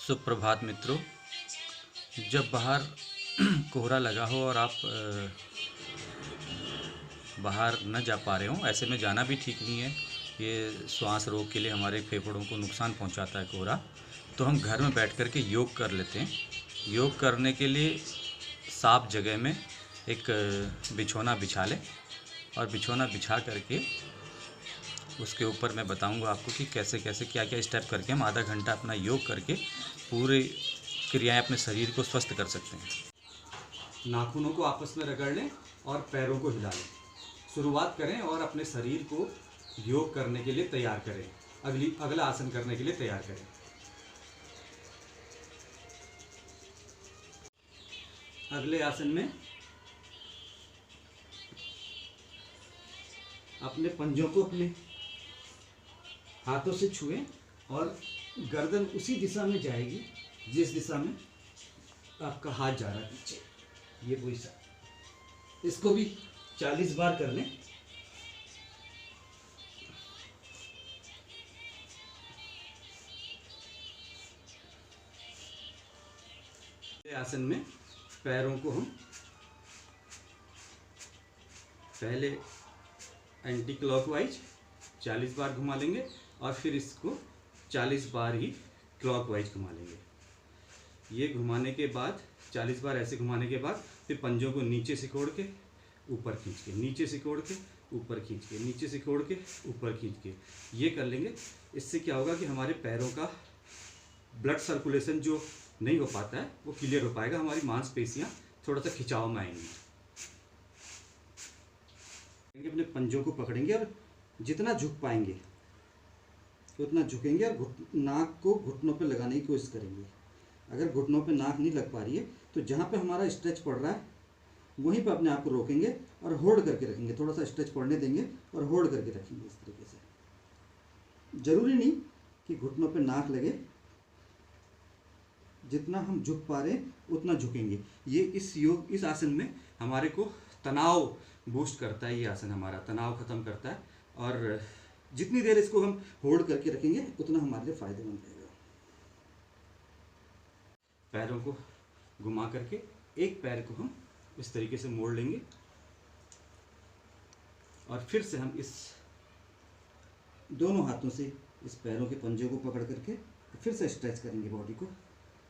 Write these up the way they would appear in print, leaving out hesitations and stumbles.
सुप्रभात मित्रों। जब बाहर कोहरा लगा हो और आप बाहर न जा पा रहे हो, ऐसे में जाना भी ठीक नहीं है। ये श्वास रोग के लिए हमारे फेफड़ों को नुकसान पहुंचाता है कोहरा। तो हम घर में बैठ कर के योग कर लेते हैं। योग करने के लिए साफ जगह में एक बिछौना बिछा लें और बिछौना बिछा करके उसके ऊपर मैं बताऊंगा आपको कि कैसे कैसे क्या क्या स्टेप करके हम आधा घंटा अपना योग करके पूरे क्रियाएं अपने शरीर को स्वस्थ कर सकते हैं। नाखूनों को आपस में रगड़ लें और पैरों को हिला लें। शुरुआत करें और अपने शरीर को योग करने के लिए तैयार करें। अगला आसन करने के लिए तैयार करें। अगले आसन में अपने पंजों को अपने हाथों से छुएं और गर्दन उसी दिशा में जाएगी जिस दिशा में आपका हाथ जा रहा है पीछे। ये पोजीशन, इसको भी 40 बार कर लें। आसन में पैरों को हम पहले एंटी क्लॉकवाइज 40 बार घुमा लेंगे और फिर इसको 40 बार ही क्लॉकवाइज घुमा लेंगे। ये घुमाने के बाद 40 बार ऐसे घुमाने के बाद फिर पंजों को नीचे सिकोड़ के ऊपर खींच के, नीचे सिकोड़ के ऊपर खींच के, नीचे सिकोड़ के ऊपर खींच के ये कर लेंगे। इससे क्या होगा कि हमारे पैरों का ब्लड सर्कुलेशन जो नहीं हो पाता है वो क्लियर हो पाएगा। हमारी मांसपेशियां थोड़ा सा खिंचाव में आएंगी। अपने पंजों को पकड़ेंगे और जितना झुक पाएंगे उतना झुकेंगे और नाक को घुटनों पे लगाने की कोशिश करेंगे। अगर घुटनों पे नाक नहीं लग पा रही है तो जहाँ पे हमारा स्ट्रेच पड़ रहा है वहीं पे अपने आप को रोकेंगे और होल्ड करके रखेंगे। थोड़ा सा स्ट्रेच पड़ने देंगे और होल्ड करके रखेंगे इस तरीके से। जरूरी नहीं कि घुटनों पे नाक लगे, जितना हम झुक पा रहे हैं उतना झुकेंगे। ये इस आसन में हमारे को तनाव बूस्ट करता है। ये आसन हमारा तनाव खत्म करता है और जितनी देर इसको हम होल्ड करके रखेंगे उतना हमारे लिए फायदेमंद रहेगा। पैरों को घुमा करके एक पैर को हम इस तरीके से मोड़ लेंगे और फिर से हम इस दोनों हाथों से इस पैरों के पंजों को पकड़ करके फिर से स्ट्रेच करेंगे बॉडी को।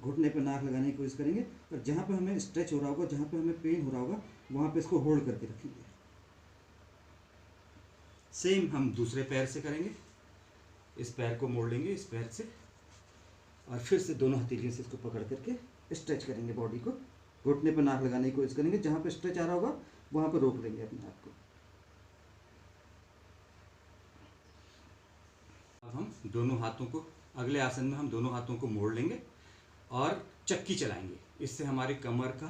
घुटने पे नाक लगाने की कोशिश करेंगे और जहाँ पे हमें स्ट्रेच हो रहा होगा, जहाँ पे हमें पेन हो रहा होगा, वहाँ पे इसको होल्ड करके रखेंगे। सेम हम दूसरे पैर से करेंगे। इस पैर को मोड़ लेंगे इस पैर से और फिर से दोनों हथेलियों से इसको पकड़ करके स्ट्रेच करेंगे बॉडी को। घुटने पे नाक लगाने की कोशिश करेंगे, जहाँ पे स्ट्रेच आ रहा होगा वहाँ पे रोक देंगे अपने आप को। अब हम दोनों हाथों को अगले आसन में हम दोनों हाथों को मोड़ लेंगे और चक्की चलाएंगे। इससे हमारे कमर का,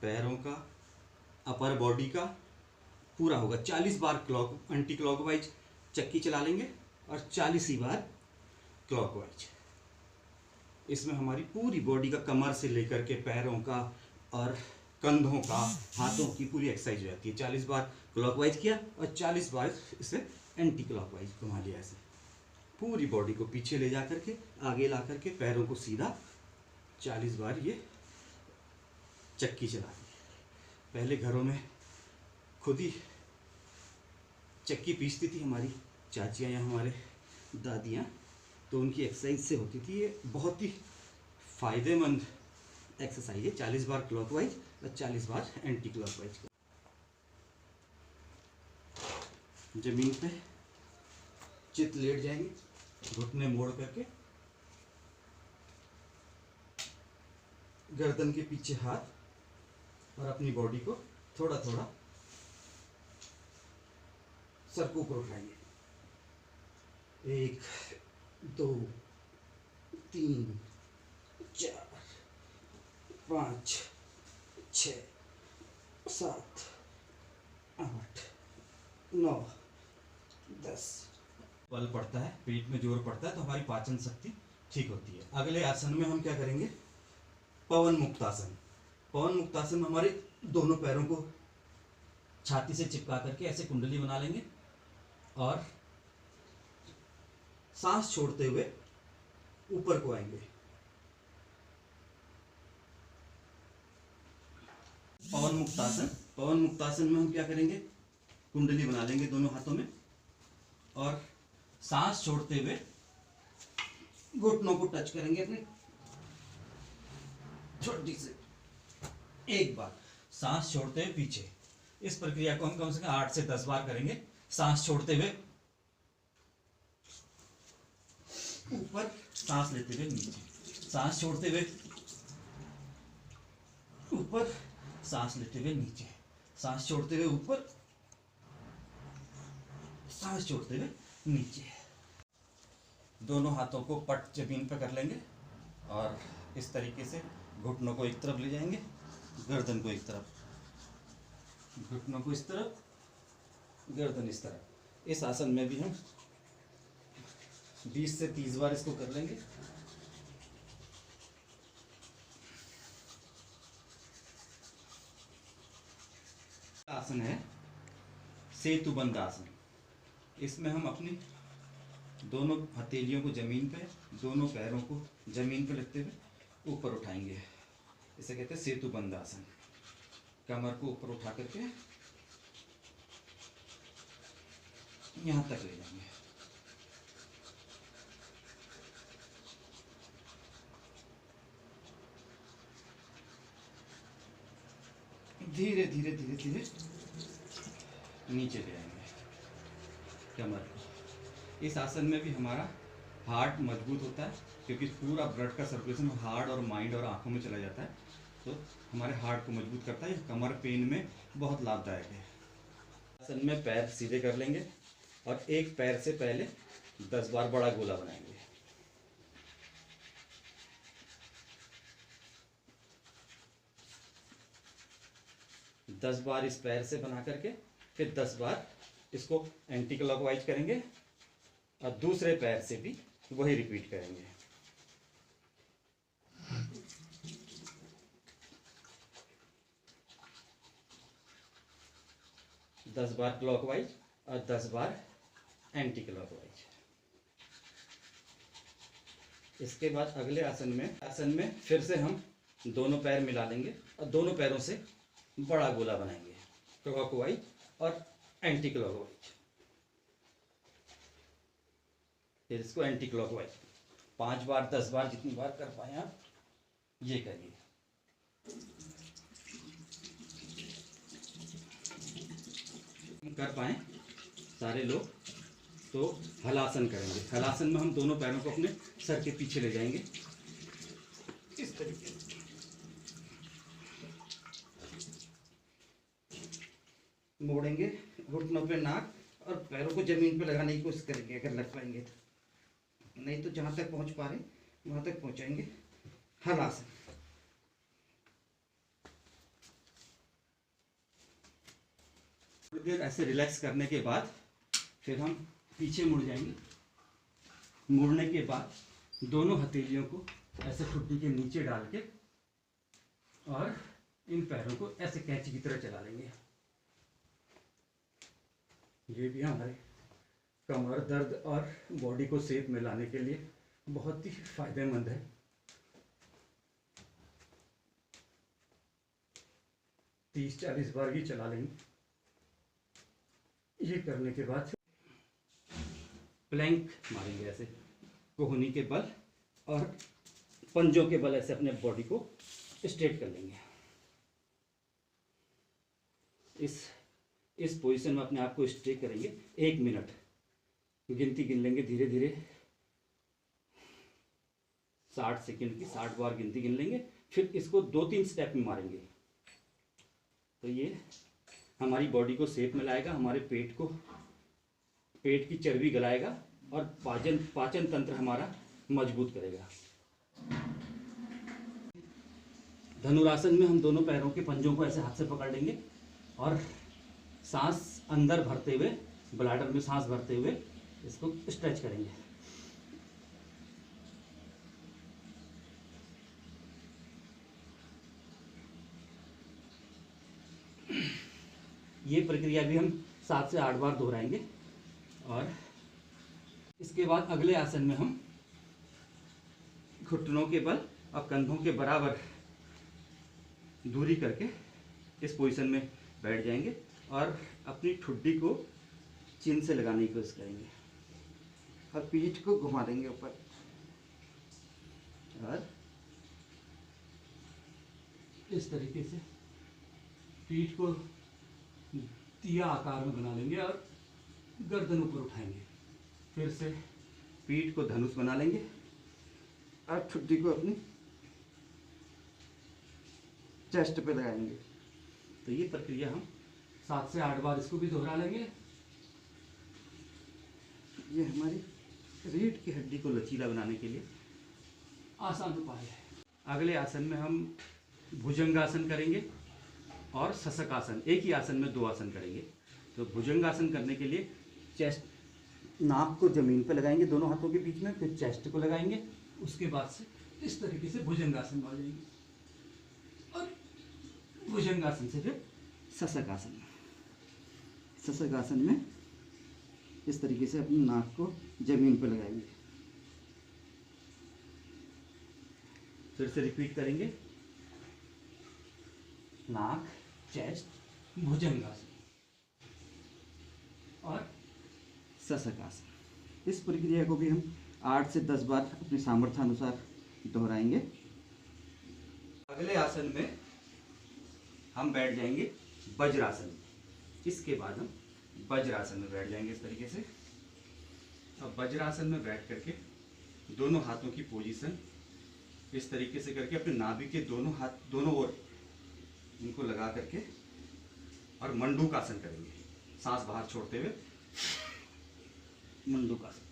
पैरों का, अपर बॉडी का पूरा होगा। 40 बार एंटी क्लॉकवाइज चक्की चला लेंगे और 40 ही बार क्लॉकवाइज। इसमें हमारी पूरी बॉडी का, कमर से लेकर के पैरों का और कंधों का, हाथों की पूरी एक्सरसाइज हो जाती है। 40 बार क्लॉकवाइज किया और 40 बार इसे एंटी क्लॉकवाइज घुमा लिया। ऐसे पूरी बॉडी को पीछे ले जा करके आगे ला करके पैरों को सीधा 40 बार ये चक्की चला दी। पहले घरों में खुद ही चक्की पीसती थी हमारी चाचियाँ या हमारे दादियाँ, तो उनकी एक्सरसाइज से होती थी। ये बहुत ही फायदेमंद एक्सरसाइज है। 40 बार क्लॉकवाइज और 40 बार एंटी क्लॉकवाइज। जमीन पे चित लेट जाएंगे, घुटने मोड़ करके, गर्दन के पीछे हाथ और अपनी बॉडी को थोड़ा थोड़ा सर को ऊपर उठाएंगे। 1 2 3 4 5 6 7 8 9 10। बल पड़ता है, पेट में जोर पड़ता है तो हमारी पाचन शक्ति ठीक होती है। अगले आसन में हम क्या करेंगे? पवन मुक्तासन। पवन मुक्तासन में हमारे दोनों पैरों को छाती से चिपका करके ऐसे कुंडली बना लेंगे और सांस छोड़ते हुए ऊपर को आएंगे। पवन मुक्तासन। पवन मुक्तासन में हम क्या करेंगे, कुंडली बना लेंगे दोनों हाथों में और सांस छोड़ते हुए घुटनों को टच करेंगे अपने छोटी से। एक बार सांस छोड़ते हुए पीछे। इस प्रक्रिया को हम कम से कम 8 से 10 बार करेंगे। सांस छोड़ते हुए ऊपर, सांस लेते हुए नीचे, सांस छोड़ते हुए ऊपर, सांस लेते हुए नीचे, सांस छोड़ते हुए ऊपर, सांस छोड़ते हुए नीचे। दोनों हाथों को पट जमीन पर कर लेंगे और इस तरीके से घुटनों को एक तरफ ले जाएंगे, गर्दन को एक तरफ, घुटनों को इस तरफ, गर्दन इस तरफ। इस आसन में भी हम 20 से 30 बार इसको कर लेंगे। आसन है सेतुबंध आसन। इसमें हम अपनी दोनों हथेलियों को जमीन पे, दोनों पैरों को जमीन पे रखते हुए ऊपर उठाएंगे। इसे कहते हैं सेतुबंध आसन। कमर को ऊपर उठा करके यहाँ तक ले जाएंगे। धीरे धीरे धीरे धीरे नीचे ले आएंगे कमर को। इस आसन में भी हमारा हार्ट मजबूत होता है, क्योंकि पूरा ब्लड का सर्कुलेशन हार्ट और माइंड और आंखों में चला जाता है, तो हमारे हार्ट को मजबूत करता है। कमर पेन में बहुत लाभदायक है। आसन में पैर सीधे कर लेंगे और एक पैर से पहले 10 बार बड़ा गोला बनाएंगे। 10 बार इस पैर से बना करके फिर 10 बार इसको एंटी क्लॉकवाइज करेंगे और दूसरे पैर से भी वही रिपीट करेंगे। दस बार क्लॉकवाइज और 10 बार एंटी क्लॉकवाइज। इसके बाद अगले आसन में फिर से हम दोनों पैर मिला लेंगे और दोनों पैरों से बड़ा गोला बनाएंगे, क्लॉकवाइज और एंटी क्लॉकवाइज। फिर इसको एंटी क्लॉकवाइज 5 बार 10 बार जितनी बार कर पाए आप ये करिए। कर पाए सारे लोग तो हलासन करेंगे। हलासन में हम दोनों पैरों को अपने सर के पीछे ले जाएंगे इस तरीके से। मोड़ेंगे घुटनों पे नाक और पैरों को जमीन पे लगाने की कोशिश करेंगे अगर लग पाएंगे तो, नहीं तो जहां तक पहुंच पा रहे वहां तक पहुंचाएंगे। हलासन। थोड़ी देर ऐसे रिलैक्स करने के बाद फिर हम पीछे मुड़ जाएंगे। मुड़ने के बाद दोनों हथेलियों को ऐसे ठुड्डी के नीचे डाल के और इन पैरों को ऐसे कैंची की तरह चला लेंगे। ये भी हमारे कमर दर्द और बॉडी को शेप में लाने के लिए बहुत ही फायदेमंद है। तीस 40 बार भी चला लेंगे। ये करने के बाद प्लैंक मारेंगे ऐसे कोहनी के बल और पंजों के बल ऐसे अपने बॉडी को स्ट्रेट कर लेंगे। इस पोजीशन में अपने आप को स्ट्रेट करेंगे। 1 मिनट गिनती गिन लेंगे धीरे धीरे। 60 सेकंड की 60 बार गिनती गिन लेंगे। फिर इसको 2-3 स्टेप में मारेंगे तो ये हमारी बॉडी को शेप में लाएगा, हमारे पेट की चर्बी गलाएगा और पाचन तंत्र हमारा मजबूत करेगा। धनुरासन में हम दोनों पैरों के पंजों को ऐसे हाथ से पकड़ लेंगे और सांस अंदर भरते हुए, ब्लैडर में सांस भरते हुए इसको स्ट्रेच करेंगे। ये प्रक्रिया भी हम 7 से 8 बार दोहराएंगे। और इसके बाद अगले आसन में हम घुटनों के बल और कंधों के बराबर दूरी करके इस पोजीशन में बैठ जाएंगे और अपनी ठुड्डी को चिन से लगाने की कोशिश करेंगे और पीठ को घुमा देंगे ऊपर और इस तरीके से पीठ को तिया आकार में बना लेंगे और गर्दन ऊपर उठाएंगे। फिर से पीठ को धनुष बना लेंगे और ठुड्डी को अपनी चेस्ट पे लगाएंगे। तो ये प्रक्रिया हम 7 से 8 बार इसको भी दोहरा लेंगे। ये हमारी रीढ़ की हड्डी को लचीला बनाने के लिए आसान उपाय है। अगले आसन में हम भुजंगासन करेंगे और शशक आसन, एक ही आसन में 2 आसन करेंगे। तो भुजंगासन करने के लिए चेस्ट, नाक को जमीन पर लगाएंगे दोनों हाथों के बीच में, फिर चेस्ट को लगाएंगे, उसके बाद से इस तरीके से भुजंगासन में आ जाएंगे और भुजंगासन से फिर शशक आसन। शशक आसन में इस तरीके से अपनी नाक को जमीन पर लगाएंगे। फिर से रिपीट करेंगे, नाक, चेस्ट, भुजंगासन और शशक आसन। इस प्रक्रिया को भी हम 8 से 10 बार अपने सामर्थ्य अनुसार दोहराएंगे। अगले आसन में हम बैठ जाएंगे वज्रासन। इसके बाद हम वज्रासन में बैठ जाएंगे इस तरीके से। अब वज्रासन में बैठ करके दोनों हाथों की पोजीशन इस तरीके से करके अपने नाभि के दोनों हाथ दोनों ओर इनको लगा करके और मंडूकासन करेंगे, सांस बाहर छोड़ते हुए मंडूकासन।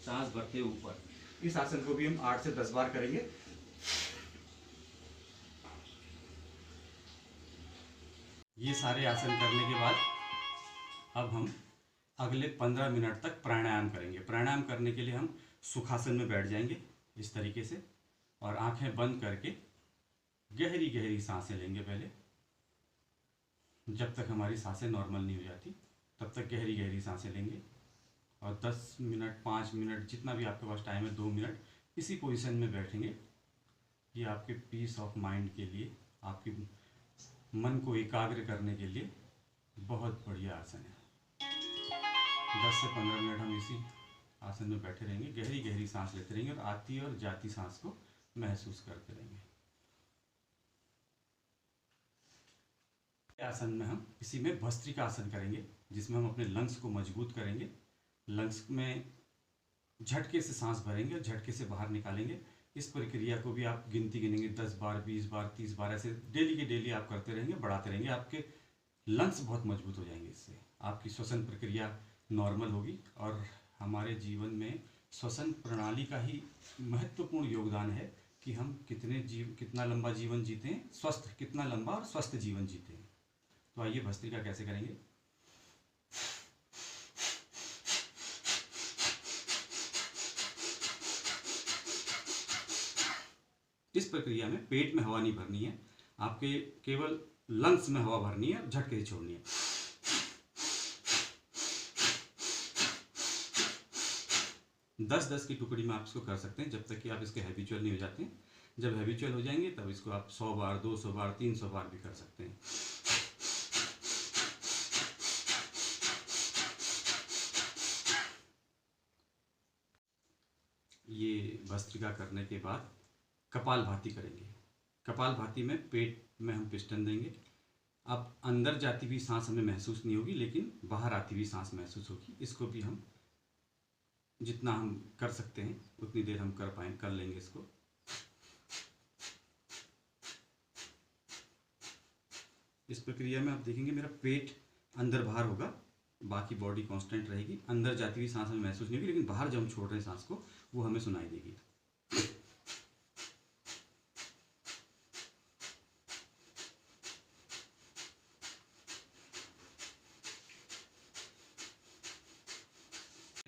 सांस भरते ऊपर। इस आसन को भी हम 8 से 10 बार करेंगे। ये सारे आसन करने के बाद अब हम अगले 15 मिनट तक प्राणायाम करेंगे। प्राणायाम करने के लिए हम सुखासन में बैठ जाएंगे इस तरीके से और आंखें बंद करके गहरी गहरी सांसें लेंगे। पहले जब तक हमारी सांसें नॉर्मल नहीं हो जाती तब तक गहरी गहरी सांसें लेंगे और 10 मिनट, 5 मिनट, जितना भी आपके पास टाइम है, 2 मिनट इसी पोजीशन में बैठेंगे। ये आपके पीस ऑफ माइंड के लिए, आपके मन को एकाग्र करने के लिए बहुत बढ़िया आसन है। 10 से 15 मिनट हम इसी आसन में बैठे रहेंगे, गहरी गहरी सांस लेते रहेंगे और आती और जाती सांस को महसूस करते रहेंगे। आसन में हम इसी में भस्त्रिका आसन करेंगे, जिसमें हम अपने लंग्स को मजबूत करेंगे। लंग्स में झटके से सांस भरेंगे और झटके से बाहर निकालेंगे। इस प्रक्रिया को भी आप गिनती गिनेंगे 10 बार, 20 बार, 30 बार, ऐसे डेली के डेली आप करते रहेंगे, बढ़ाते रहेंगे। आपके लंग्स बहुत मजबूत हो जाएंगे। इससे आपकी श्वसन प्रक्रिया नॉर्मल होगी और हमारे जीवन में श्वसन प्रणाली का ही महत्वपूर्ण योगदान है कि हम कितना लंबा जीवन जीते हैं, कितना लंबा और स्वस्थ जीवन जीते हैं। तो आइए भस्त्रिका कैसे करेंगे। इस प्रक्रिया में पेट में हवा नहीं भरनी है, आपके केवल लंग्स में हवा भरनी है और झटके से छोड़नी है। दस 10 की टुकड़ी में आप इसको कर सकते हैं जब तक कि आप इसके हैबिचुअल नहीं हो जाते हैं। जब हैबिचुअल हो जाएंगे तब इसको आप 100 बार, 200 बार, 300 बार भी कर सकते हैं। ये भस्त्रिका करने के बाद कपालभाति करेंगे। कपालभाति में पेट में हम पिस्टन देंगे। अब अंदर जाती हुई सांस हमें महसूस नहीं होगी, लेकिन बाहर आती हुई सांस महसूस होगी। इसको भी हम जितना हम कर सकते हैं उतनी देर हम कर लेंगे इसको। इस प्रक्रिया में आप देखेंगे मेरा पेट अंदर बाहर होगा, बाकी बॉडी कांस्टेंट रहेगी। अंदर जाती हुई सांस हमें महसूस नहीं होगी, लेकिन बाहर जब हम छोड़ रहे हैं सांस को वो हमें सुनाई देगी।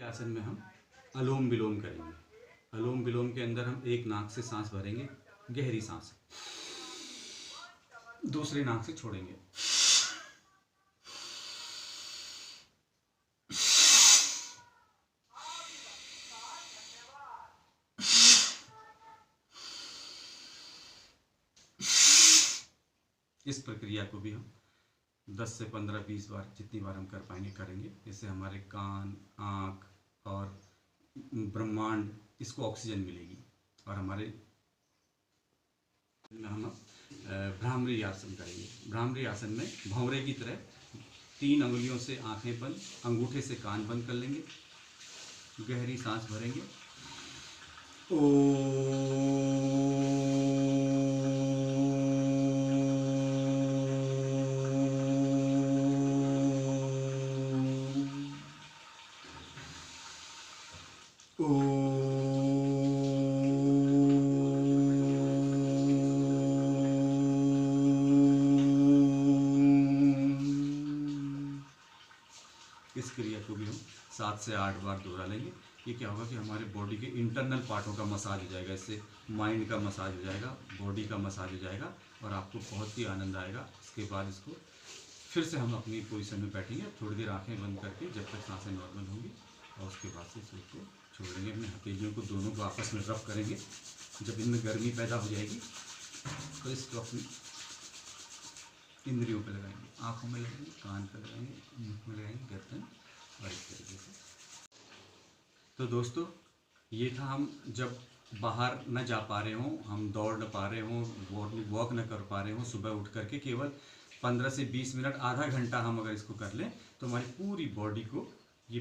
आसन में हम अलोम विलोम करेंगे। अलोम विलोम के अंदर हम एक नाक से सांस भरेंगे, गहरी सांस, दूसरे नाक से छोड़ेंगे। इस प्रक्रिया को भी हम 10 से 15-20 बार, जितनी बार हम कर पाएंगे करेंगे। इससे हमारे कान, आँख और ब्रह्मांड इसको ऑक्सीजन मिलेगी। और हमारे हम भ्रामरी आसन करेंगे। भ्रामरी आसन में भंवरे की तरह 3 अंगुलियों से आंखें बंद, अंगूठे से कान बंद कर लेंगे, गहरी सांस भरेंगे। इस क्रिया को भी हम 7 से 8 बार दोहरा लेंगे। ये क्या होगा कि हमारे बॉडी के इंटरनल पार्टों का मसाज हो जाएगा, इससे माइंड का मसाज हो जाएगा, बॉडी का मसाज हो जाएगा और आपको बहुत ही आनंद आएगा। इसके बाद इसको फिर से हम अपनी पोजीशन में बैठेंगे, थोड़ी देर आंखें बंद करके, जब तक सांसें नॉर्मल होंगी, और उसके बाद से इसको छोड़ देंगे। अपने हथेलियों को दोनों को आपस में रब करेंगे। जब इनमें गर्मी पैदा हो जाएगी तो इसको अपनी इंद्रियों पे लगाएंगे, आँखों में लगाएंगे, कान पे लगाएंगे, मुँह में लगाएंगे, गर्दन, और इस तरीके से। तो दोस्तों, ये था हम जब बाहर न जा पा रहे हों, हम दौड़ न पा रहे हों, वॉक न कर पा रहे हों, सुबह उठ करके केवल 15 से 20 मिनट, आधा घंटा हम अगर इसको कर लें तो हमारी पूरी बॉडी को ये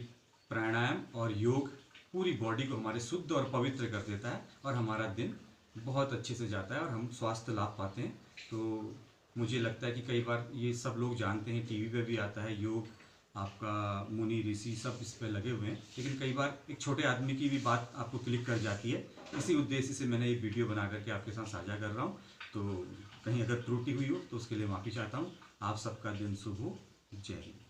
प्राणायाम और योग पूरी बॉडी को हमारे शुद्ध और पवित्र कर देता है और हमारा दिन बहुत अच्छे से जाता है और हम स्वास्थ्य लाभ पाते हैं। तो मुझे लगता है कि कई बार ये सब लोग जानते हैं, टीवी पे भी आता है योग, आपका मुनि ऋषि सब इस पे लगे हुए हैं, लेकिन कई बार एक छोटे आदमी की भी बात आपको क्लिक कर जाती है। इसी उद्देश्य से मैंने ये वीडियो बना करके आपके साथ साझा कर रहा हूँ। तो कहीं अगर त्रुटि हुई हो तो उसके लिए माफ़ी चाहता हूँ। आप सबका दिन शुभ हो। जय हिंद।